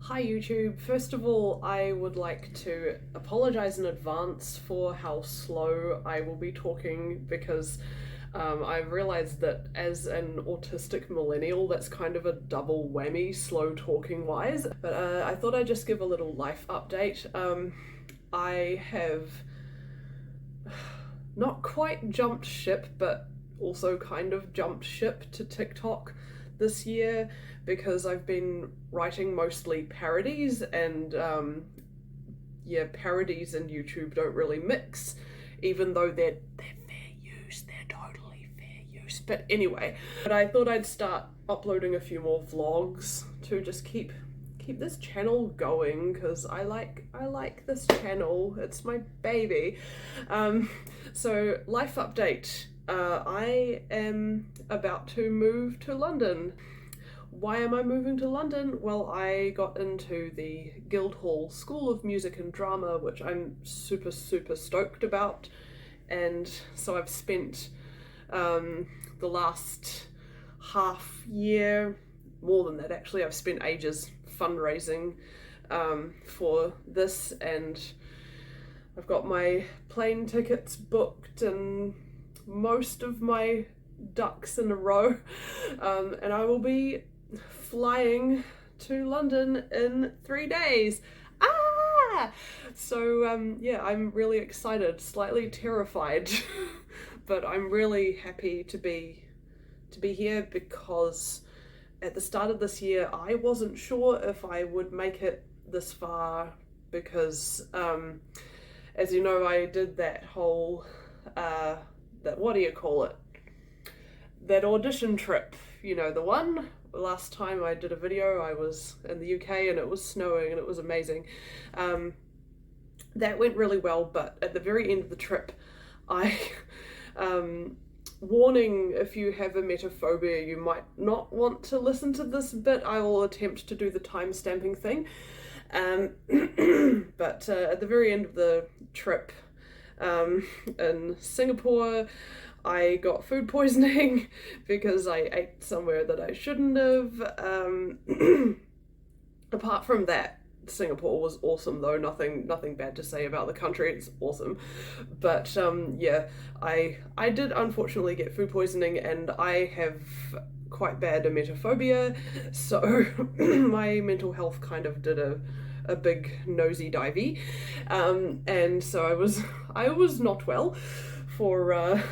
Hi YouTube. First of all, I would like to apologize in advance for how slow I will be talking because I've realized that as an autistic millennial, that's kind of a double whammy, slow talking wise. But I thought I'd just give a little life update. I have not quite jumped ship, but also kind of jumped ship to TikTok this year because I've been writing mostly parodies, and yeah, parodies and YouTube don't really mix, even though they're fair use, they're totally fair use. But anyway, I thought I'd start uploading a few more vlogs to just keep this channel going because I like this channel. It's my baby. So life update. I am about to move to London. Why am I moving to London? Well, I got into the Guildhall School of Music and Drama, which I'm super stoked about, and so I've spent the last half year, more than that actually, I've spent ages fundraising for this, and I've got my plane tickets booked and most of my ducks in a row, and I will be flying to London in 3 days. So yeah, I'm really excited, slightly terrified, but I'm really happy to be here because at the start of this year I wasn't sure if I would make it this far because as you know, I did that whole what do you call it? That audition trip, you know, the one. Last time I did a video, I was in the UK and it was snowing and it was amazing. That went really well, but at the very end of the trip, warning, if you have emetophobia, you might not want to listen to this bit. I will attempt to do the time stamping thing. But at the very end of the trip, in Singapore, I got food poisoning because I ate somewhere that I shouldn't have. Apart from that, Singapore was awesome though. Nothing bad to say about the country. It's awesome. But yeah, I did unfortunately get food poisoning, and I have quite bad emetophobia, so my mental health kind of did a big nosy divey, and so I was not well for a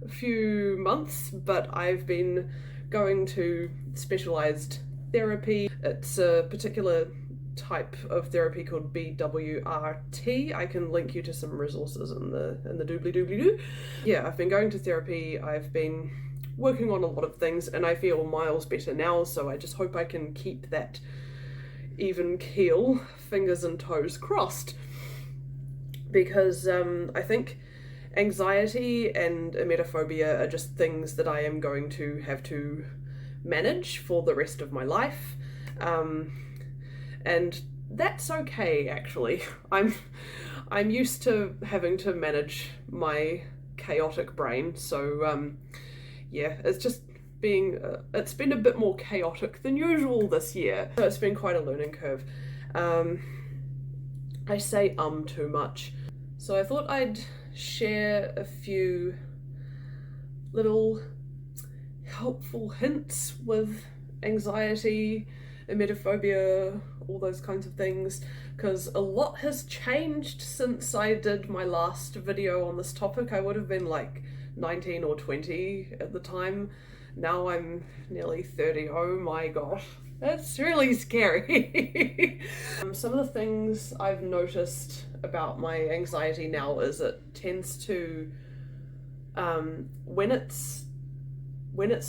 few months, but I've been going to specialized therapy. It's a particular type of therapy called BWRT. I can link you to some resources in the doobly-doobly-doo. Yeah, I've been going to therapy, I've been working on a lot of things, and I feel miles better now, so I just hope I can keep that even keel, fingers and toes crossed, because I think anxiety and emetophobia are just things that I am going to have to manage for the rest of my life, and that's okay actually. I'm used to having to manage my chaotic brain, so yeah, it's just it's been a bit more chaotic than usual this year, so it's been quite a learning curve. I say too much, so I thought I'd share a few little helpful hints with anxiety, emetophobia, all those kinds of things, because a lot has changed since I did my last video on this topic. I would have been like 19 or 20 at the time. Now I'm nearly 30. Oh my gosh, that's really scary. Some of the things I've noticed about my anxiety now is it tends to, when it's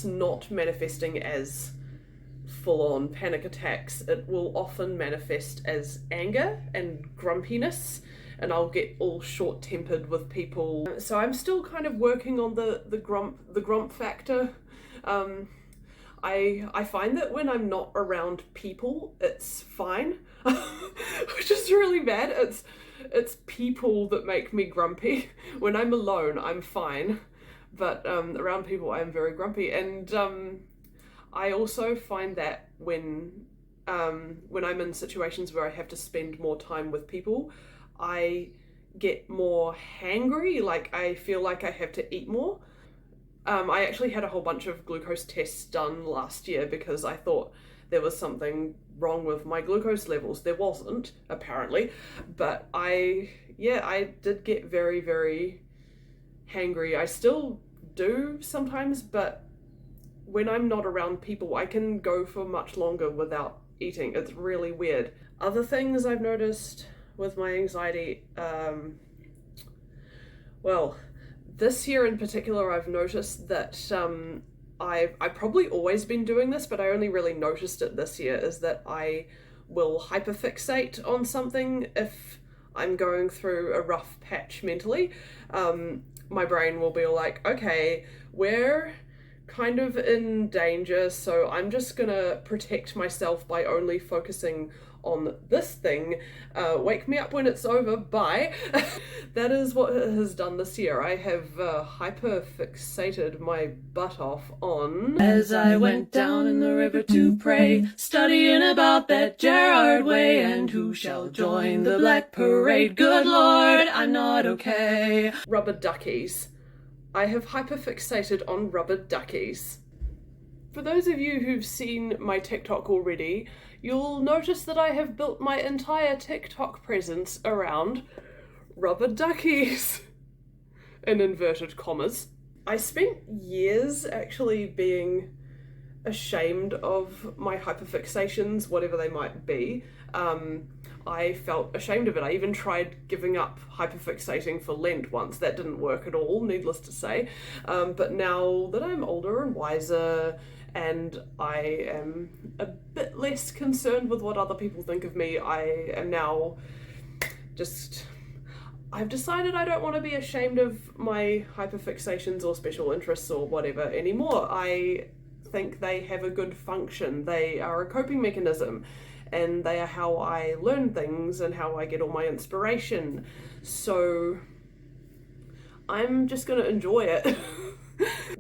not manifesting as full-on panic attacks, it will often manifest as anger and grumpiness, and I'll get all short-tempered with people. So I'm still kind of working on the grump factor. I find that when I'm not around people, it's fine, which is really bad. It's people that make me grumpy. When I'm alone, I'm fine, but around people, I'm very grumpy. And I also find that when when I'm in situations where I have to spend more time with people, I get more hangry, like I feel like I have to eat more. I actually had a whole bunch of glucose tests done last year because I thought there was something wrong with my glucose levels. There wasn't, apparently, but I did get very, very hangry. I still do sometimes, but when I'm not around people, I can go for much longer without eating. It's really weird. Other things I've noticed with my anxiety, well, this year in particular, I've noticed that I've probably always been doing this, but I only really noticed it this year, is that I will hyperfixate on something if I'm going through a rough patch mentally. My brain will be like, okay, we're kind of in danger, so I'm just gonna protect myself by only focusing on this thing. Wake me up when it's over, bye. That is what it has done this year. I have hyperfixated my butt off on... As I went down in the river to pray, studying about that Gerard way, and who shall join the Black Parade? Good Lord, I'm not okay. Rubber duckies. I have hyperfixated on rubber duckies. For those of you who've seen my TikTok already, you'll notice that I have built my entire TikTok presence around rubber duckies, in inverted commas. I spent years actually being ashamed of my hyperfixations, whatever they might be. I felt ashamed of it. I even tried giving up hyperfixating for Lent once. That didn't work at all, needless to say. But now that I'm older and wiser, and I am a bit less concerned with what other people think of me, I am now just... I've decided I don't want to be ashamed of my hyperfixations or special interests or whatever anymore. I think they have a good function. They are a coping mechanism, and they are how I learn things and how I get all my inspiration. So I'm just going to enjoy it.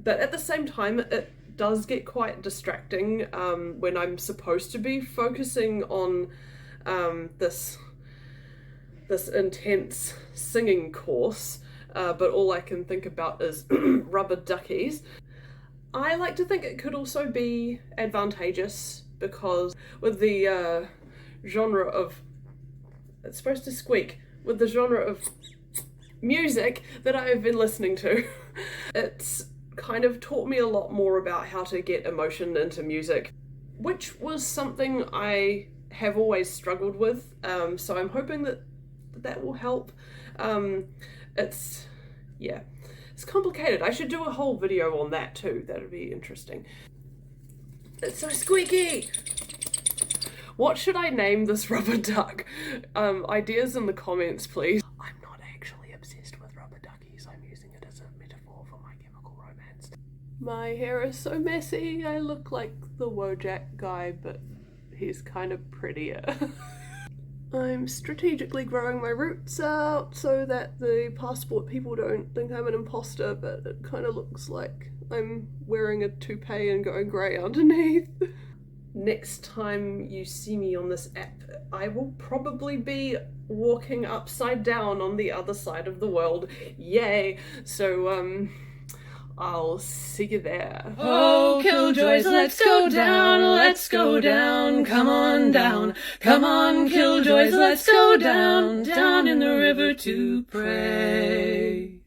But at the same time, it does get quite distracting when I'm supposed to be focusing on this intense singing course, but all I can think about is rubber duckies. I like to think it could also be advantageous, because with the genre of... it's supposed to squeak. With the genre of music that I've been listening to, it's kind of taught me a lot more about how to get emotion into music, which was something I have always struggled with, so I'm hoping that will help. It's complicated. I should do a whole video on that too. That'd be interesting. It's so squeaky! What should I name this rubber duck? Ideas in the comments, please. I'm not actually obsessed with rubber duckies. I'm using it as a metaphor for My Chemical Romance. My hair is so messy. I look like the Wojak guy, but he's kind of prettier. I'm strategically growing my roots out so that the passport people don't think I'm an imposter, but it kind of looks like I'm wearing a toupee and going grey underneath. Next time you see me on this app, I will probably be walking upside down on the other side of the world. Yay! So, I'll see you there. Oh, killjoys, let's go down, come on down. Come on, killjoys, let's go down in the river to pray.